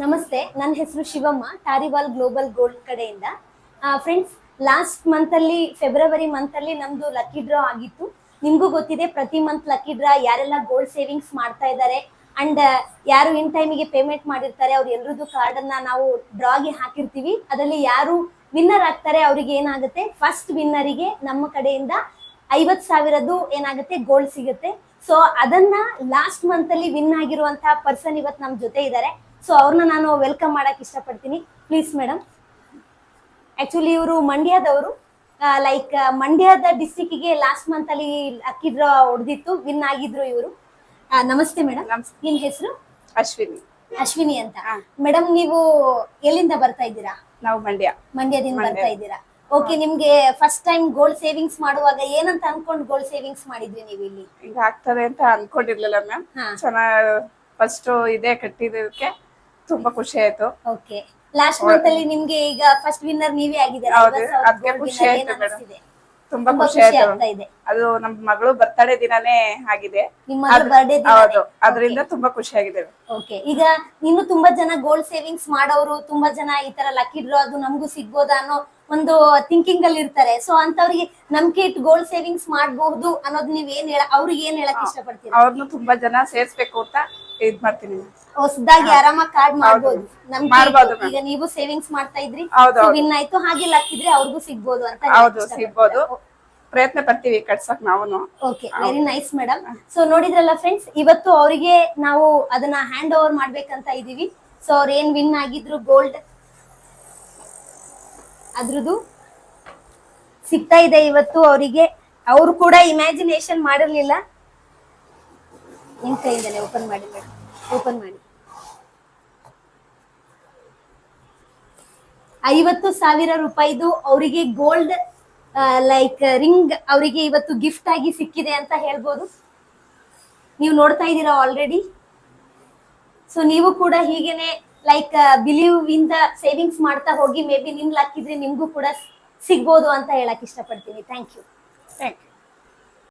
ನಮಸ್ತೆ, ನನ್ನ ಹೆಸರು ಶಿವಮ್ಮ, ಟಾರಿವಾಲ್ ಗ್ಲೋಬಲ್ ಗೋಲ್ಡ್ ಕಡೆಯಿಂದ. ಫ್ರೆಂಡ್ಸ್, ಲಾಸ್ಟ್ ಮಂತಲ್ಲಿ ಫೆಬ್ರವರಿ ಮಂತಲ್ಲಿ ನಮ್ದು ಲಕ್ಕಿ ಡ್ರಾ ಆಗಿತ್ತು. ನಿಮಗೂ ಗೊತ್ತಿದೆ, ಪ್ರತಿ ಮಂತ್ ಲಕ್ಕಿ ಡ್ರಾ ಯಾರೆಲ್ಲ ಗೋಲ್ಡ್ ಸೇವಿಂಗ್ಸ್ ಮಾಡ್ತಾ ಇದ್ದಾರೆ ಅಂಡ್ ಯಾರು ಇನ್ ಟೈಮಿಗೆ ಪೇಮೆಂಟ್ ಮಾಡಿರ್ತಾರೆ ಅವ್ರ ಎಲ್ರದ್ದು ಕಾರ್ಡನ್ನ ನಾವು ಡ್ರಾಗೆ ಹಾಕಿರ್ತೀವಿ. ಅದರಲ್ಲಿ ಯಾರು ವಿನ್ನರ್ ಆಗ್ತಾರೆ ಅವ್ರಿಗೆ ಏನಾಗುತ್ತೆ, ಫಸ್ಟ್ ವಿನ್ನರಿಗೆ ನಮ್ಮ ಕಡೆಯಿಂದ 50,000 ಏನಾಗುತ್ತೆ ಗೋಲ್ಡ್ ಸಿಗುತ್ತೆ. ಸೊ ಅದನ್ನ ಲಾಸ್ಟ್ ಮಂತಲ್ಲಿ ವಿನ್ ಆಗಿರುವಂತಹ ಪರ್ಸನ್ ಇವತ್ತು ನಮ್ಮ ಜೊತೆ ಇದ್ದಾರೆ. ಸೊ ಅವ್ರನ್ನ ನಾನು ವೆಲ್ಕಮ್ ಮಾಡಕ್ ಇಷ್ಟಪಡ್ತೀನಿ. Please madam. ಆಕ್ಚುಲಿ ಇವರು ಮಂಡ್ಯದವರು. ಲೈಕ್ ಮಂಡ್ಯದ ಡಿಸ್ಟಿಕ್ಗೆ ಲಾಸ್ಟ್ ಮಂತ್ ಅಲ್ಲಿ ಲಕ್ಕಿ ಡ್ರಾ ಹೊಡೆದಿತ್ತು, ವಿನ್ ಆಗಿದ್ರು ಇವರು. ನಮಸ್ತೆ ಮೇಡಮ್. ನಿಮ್ ಹೆಸರು? ಅಶ್ವಿನಿ. ಅಶ್ವಿನಿ ಅಂತ. ಮೇಡಮ್, ನೀವು ಎಲ್ಲಿಂದ ಬರ್ತಾ ಇದ್ದೀರಾ? ನಾವು ಮಂಡ್ಯದಿಂದ ಬರ್ತಾ ಇದ್ದೀರಾ. ಓಕೆ, ನಿಮ್ಗೆ ಫಸ್ಟ್ ಟೈಮ್ ಗೋಲ್ಡ್ ಸೇವಿಂಗ್ಸ್ ಮಾಡುವಾಗ ಏನಂತ ಅನ್ಕೊಂಡು ಗೋಲ್ಡ್ ಸೇವಿಂಗ್ಸ್ ಮಾಡಿದ್ವಿ ನೀವು ಇಲ್ಲಿ? ಈಗ ಆಗ್ತದೆ ಅಂತ ಅನ್ಕೊಂಡಿರ್ಲಿಲ್ಲ ಮ್ಯಾಮ್. ಚೆನ್ನಾಗಿ ಫಸ್ಟ್ ಇದೇ ಕಟ್ಟಿದ್ದಕ್ಕೆ ತುಂಬಾ ಖುಷಿ ಆಯ್ತು. ಓಕೆ, ಲಾಸ್ಟ್ ಮಂತ್ ಅಲ್ಲಿ ನಿಮ್ಗೆ ಈಗ ಫಸ್ಟ್ ವಿನ್ನರ್ ನೀವೇ ಆಗಿದ್ದೀರಾ. ಅದಕ್ಕೆ ಖುಷಿ ಆಯ್ತು ಮೇಡಮ್, ತುಂಬಾ ಖುಷಿ ಆಯ್ತು. ಅದು ನಮ್ಮ ಮಗಳು ಬರ್ತಡೇ ದಿನಾನೇ ಆಗಿದೆ. ಹೌದು, ಅದರಿಂದ ತುಂಬಾ ಖುಷಿ ಆಗಿದೆ. ಓಕೆ, ಈಗ ಇನ್ನು ತುಂಬಾ ಜನ ಗೋಲ್ಡ್ ಸೇವಿಂಗ್ಸ್ ಮಾಡೋರು, ತುಂಬಾ ಜನ ಈ ತರ ಲಕ್ಕಿ ಡ್ರಾ ಅದು ನಮಗೂ ಸಿಗ್ಬೋದಾ ಅನ್ನೋ ಒಂದು ಥಿಂಕಿಂಗ್ ಅಲ್ಲಿ ಇರ್ತಾರೆ. ಸೊ ಅಂತವ್ರಿಗೆ ನಂಬಿಕೆ ಇಟ್ಟು ಗೋಲ್ಡ್ ಸೇವಿಂಗ್ಸ್ ಮಾಡಬಹುದು ಅನ್ನೋದು ನೀವ್ ಅವ್ರಿಗೆ ಏನ್ ಹೇಳಕ್ ಇಷ್ಟಪಡ್ತೀರಾ? ಅವ್ರನ್ನು ತುಂಬಾ ಜನ ಸೇರ್ಸ್ಬೇಕು ಅಂತ ಇದ್ ಮಾಡ್ತೀನಿ. ಹೊಸದಾಗಿ ಆರಾಮಾಗಿ ಕಾರ್ಡ್ ಮಾಡ್ಬೋದು. ಈಗ ನೀವು ಸೇವಿಂಗ್ಸ್ ಮಾಡ್ತಾ ಇದ್ರಿ, ವಿನ್ ಆಯ್ತು, ಹಾಗೆ ಲಕ್ಕಿದ್ರೆ ಅವ್ರಿಗೂ ಸಿಗ್ಬೋದು ಅಂತ. ಹೌದು, ಸಿಗ್ಬೋದು. ಪ್ರಯತ್ನ ಪಡ್ತೀವಿ ಕಟ್ಸಕ್ ನಾವು. Okay, very nice madam. So ನೋಡಿದ್ರಲ್ಲ ಫ್ರೆಂಡ್ಸ್, ಇವತ್ತು ಅವರಿಗೆ ನಾವು ಅದನ್ನ ಹ್ಯಾಂಡ್ ಓವರ್ ಮಾಡ್ಬೇಕಂತ ಇದೀವಿ. ಸೊ ಅವ್ರ ಏನ್ ವಿನ್ ಆಗಿದ್ರು ಗೋಲ್ಡ್, ಅದ್ರದ್ದು ಸಿಗ್ತಾ ಇದೆ ಇವತ್ತು ಅವರಿಗೆ. ಅವರು ಕೂಡ ಇಮ್ಯಾಜಿನೇಷನ್ ಮಾಡಿರ್ಲಿಲ್ಲ. ನಿಮ್ ಕೈಯಿಂದಲೇ ಓಪನ್ ಮಾಡಿ ಮೇಡಮ್, ಓಪನ್ ಮಾಡಿ. 50,000 ರೂಪಾಯಿದು ಅವರಿಗೆ ಗೋಲ್ಡ್ ಲೈಕ್ ರಿಂಗ್ ಅವರಿಗೆ ಇವತ್ತು ಗಿಫ್ಟ್ ಆಗಿ ಸಿಕ್ಕಿದೆ ಅಂತ ಹೇಳ್ಬೋದು. ನೀವು ನೋಡ್ತಾ ಇದ್ದೀರಾ ಆಲ್ರೆಡಿ. ಸೊ ನೀವು ಕೂಡ ಹೀಗೇನೆ ಲೈಕ್ ಬಿಲೀವ್ ಇಂದ ಸೇವಿಂಗ್ಸ್ ಮಾಡ್ತಾ ಹೋಗಿ, ಮೇ ಬಿ ನಿಮ್ ಲಕ್ ಇದ್ರೆ ನಿಮ್ಗೂ ಕೂಡ ಸಿಗ್ಬೋದು ಅಂತ ಹೇಳಕ್ ಇಷ್ಟಪಡ್ತೀನಿ. Thank you.